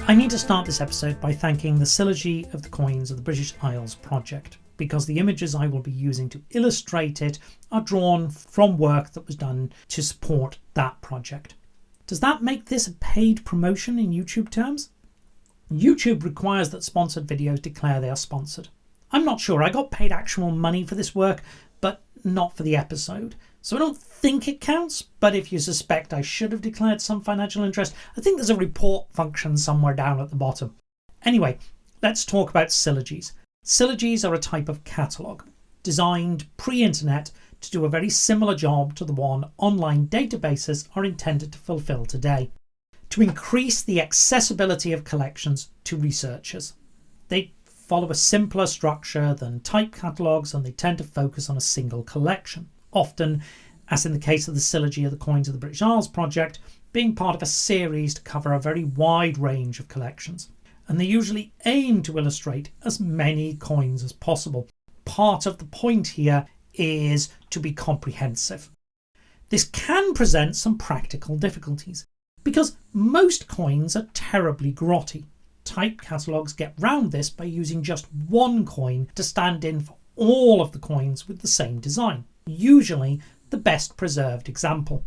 I need to start this episode by thanking the Sylloge of the Coins of the British Isles project, because the images I will be using to illustrate it are drawn from work that was done to support that project. Does that make this a paid promotion in YouTube terms? YouTube requires that sponsored videos declare they are sponsored. I'm not sure, I got paid actual money for this work, but not for the episode. So I don't think it counts, but if you suspect I should have declared some financial interest, I think there's a report function somewhere down at the bottom. Anyway, let's talk about sylloges. Sylloges are a type of catalogue designed pre-internet to do a very similar job to the one online databases are intended to fulfill today, to increase the accessibility of collections to researchers. They follow a simpler structure than type catalogues, and they tend to focus on a single collection, often, as in the case of the Sylloge of the Coins of the British Isles project, being part of a series to cover a very wide range of collections. And they usually aim to illustrate as many coins as possible. Part of the point here is to be comprehensive. This can present some practical difficulties, because most coins are terribly grotty. Type catalogues get round this by using just one coin to stand in for all of the coins with the same design, usually the best preserved example.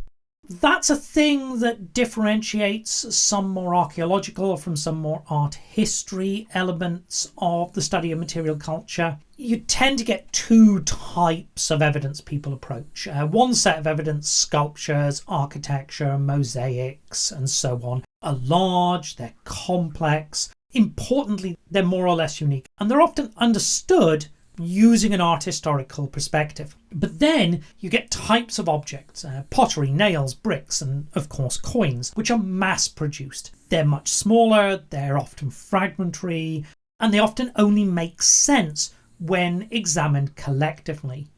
That's a thing that differentiates some more archaeological from some more art history elements of the study of material culture. You tend to get two types of evidence people approach. One set of evidence, sculptures, architecture, mosaics, and so on, are large, they're complex. Importantly, they're more or less unique, and they're often understood using an art historical perspective. But then you get types of objects, pottery, nails, bricks, and of course coins, which are mass produced. They're much smaller, they're often fragmentary, and they often only make sense when examined collectively.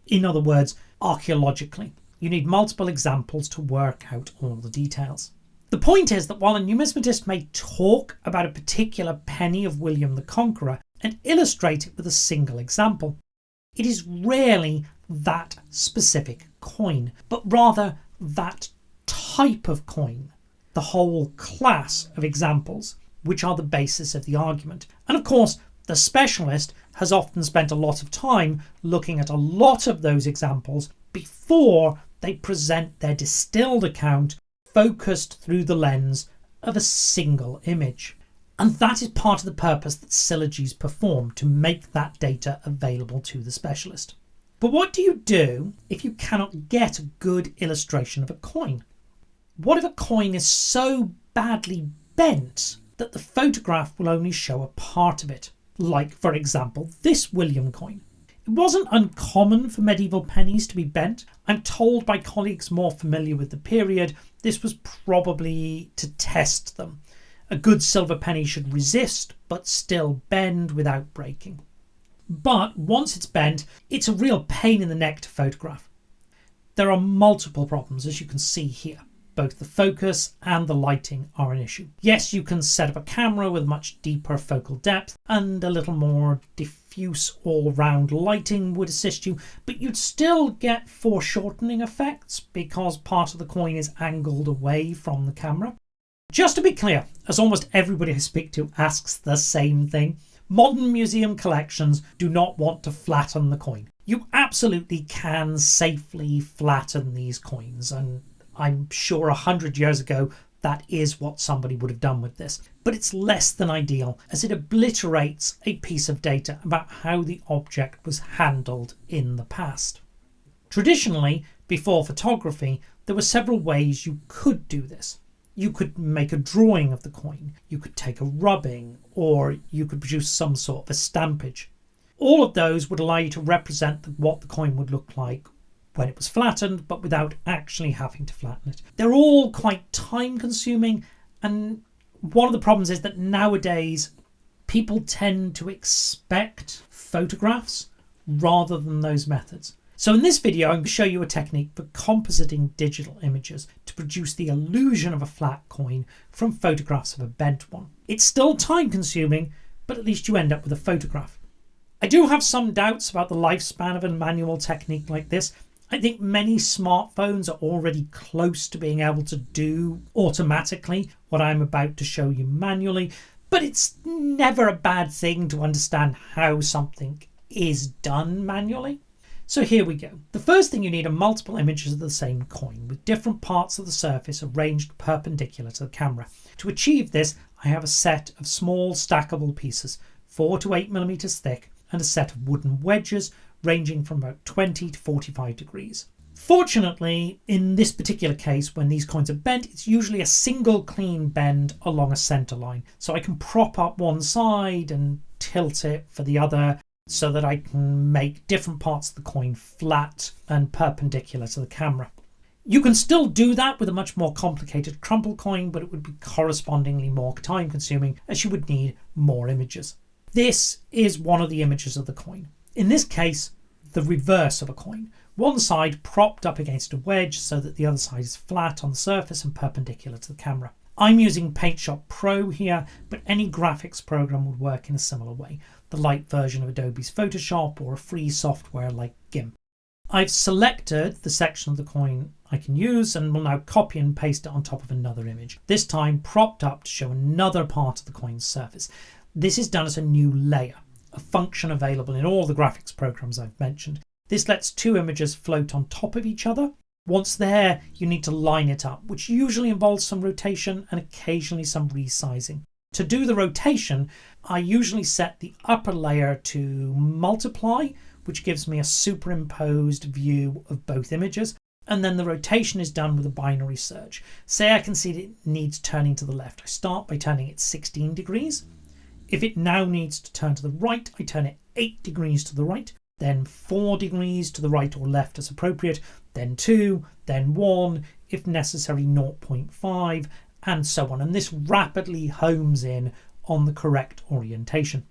In other words, archaeologically. You need multiple examples to work out all the details. The point is that while a numismatist may talk about a particular penny of William the Conqueror and illustrate it with a single example, it is rarely that specific coin, but rather that type of coin, the whole class of examples, which are the basis of the argument. And of course, the specialist has often spent a lot of time looking at a lot of those examples before they present their distilled account focused through the lens of a single image. And that is part of the purpose that sylloges perform, to make that data available to the specialist. But what do you do if you cannot get a good illustration of a coin? What if a coin is so badly bent that the photograph will only show a part of it? Like, for example, this William coin. It wasn't uncommon for medieval pennies to be bent. I'm told by colleagues more familiar with the period, this was probably to test them. A good silver penny should resist, but still bend without breaking. But once it's bent, it's a real pain in the neck to photograph. There are multiple problems, as you can see here. Both the focus and the lighting are an issue. Yes, you can set up a camera with much deeper focal depth, and a little more diffuse all-round lighting would assist you, but you'd still get foreshortening effects because part of the coin is angled away from the camera. Just to be clear, as almost everybody I speak to asks the same thing, modern museum collections do not want to flatten the coin. You absolutely can safely flatten these coins, and I'm sure 100 years ago that is what somebody would have done with this. But it's less than ideal, as it obliterates a piece of data about how the object was handled in the past. Traditionally, before photography, there were several ways you could do this. You could make a drawing of the coin, you could take a rubbing, or you could produce some sort of a stampage. All of those would allow you to represent what the coin would look like when it was flattened, but without actually having to flatten it. They're all quite time consuming, and one of the problems is that nowadays people tend to expect photographs rather than those methods. So in this video, I'm going to show you a technique for compositing digital images to produce the illusion of a flat coin from photographs of a bent one. It's still time consuming, but at least you end up with a photograph. I do have some doubts about the lifespan of a manual technique like this. I think many smartphones are already close to being able to do automatically what I'm about to show you manually, but it's never a bad thing to understand how something is done manually. So here we go. The first thing you need are multiple images of the same coin with different parts of the surface arranged perpendicular to the camera. To achieve this, I have a set of small stackable pieces, 4 to 8 millimeters thick, and a set of wooden wedges ranging from about 20 to 45 degrees. Fortunately, in this particular case, when these coins are bent, it's usually a single clean bend along a center line. So I can prop up one side and tilt it for the other so that I can make different parts of the coin flat and perpendicular to the camera. You can still do that with a much more complicated crumple coin, but it would be correspondingly more time consuming as you would need more images. This is one of the images of the coin. In this case, the reverse of a coin. One side propped up against a wedge so that the other side is flat on the surface and perpendicular to the camera. I'm using PaintShop Pro here, but any graphics program would work in a similar way. The light version of Adobe's Photoshop or a free software like GIMP. I've selected the section of the coin I can use and will now copy and paste it on top of another image, this time propped up to show another part of the coin's surface. This is done as a new layer, a function available in all the graphics programs I've mentioned. This lets two images float on top of each other. Once there, you need to line it up, which usually involves some rotation and occasionally some resizing. To do the rotation, I usually set the upper layer to multiply, which gives me a superimposed view of both images, and then the rotation is done with a binary search. Say I can see that it needs turning to the left. I start by turning it 16 degrees. If it now needs to turn to the right, I turn it 8 degrees to the right, then 4 degrees to the right or left as appropriate, then 2, then 1, if necessary 0.5, and so on. And this rapidly homes in on the correct orientation.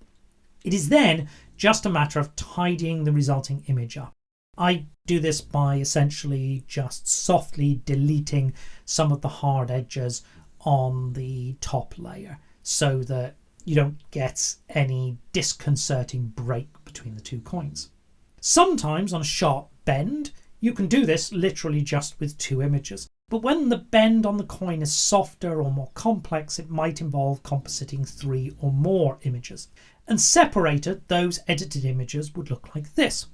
It is then just a matter of tidying the resulting image up. I do this by essentially just softly deleting some of the hard edges on the top layer so that you don't get any disconcerting break between the two coins. Sometimes on a sharp bend, you can do this literally just with two images. But when the bend on the coin is softer or more complex, it might involve compositing 3 or more images. And separated, those edited images would look like this,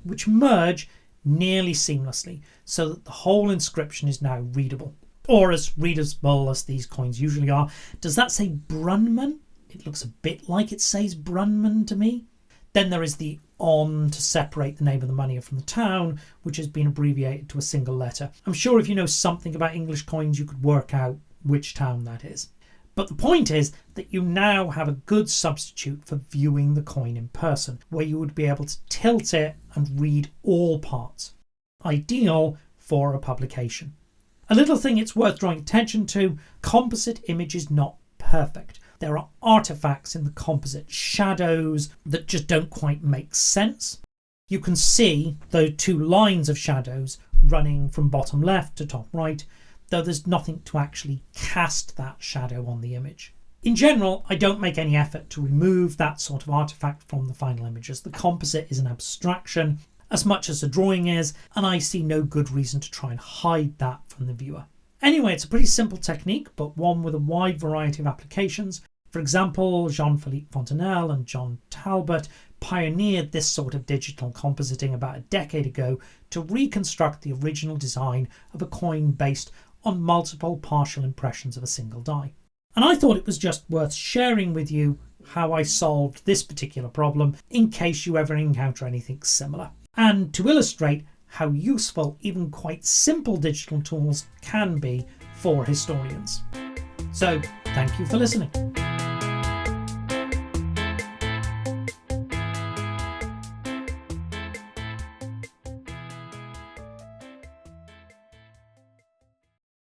which merge nearly seamlessly so that the whole inscription is now readable. Or as readable as these coins usually are. Does that say Brunman? It looks a bit like it says Brunman to me. Then there is the on to separate the name of the money from the town, which has been abbreviated to a single letter. I'm sure if you know something about English coins, you could work out which town that is. But the point is that you now have a good substitute for viewing the coin in person, where you would be able to tilt it and read all parts. Ideal for a publication. A little thing it's worth drawing attention to, composite image is not perfect. There are artifacts in the composite, shadows that just don't quite make sense. You can see those two lines of shadows running from bottom left to top right, though there's nothing to actually cast that shadow on the image. In general, I don't make any effort to remove that sort of artifact from the final images. The composite is an abstraction as much as the drawing is, and I see no good reason to try and hide that from the viewer. Anyway, it's a pretty simple technique, but one with a wide variety of applications. For example, Jean-Philippe Fontenelle and John Talbot pioneered this sort of digital compositing about a decade ago to reconstruct the original design of a coin based on multiple partial impressions of a single die. And I thought it was just worth sharing with you how I solved this particular problem in case you ever encounter anything similar, and to illustrate how useful even quite simple digital tools can be for historians. So, thank you for listening.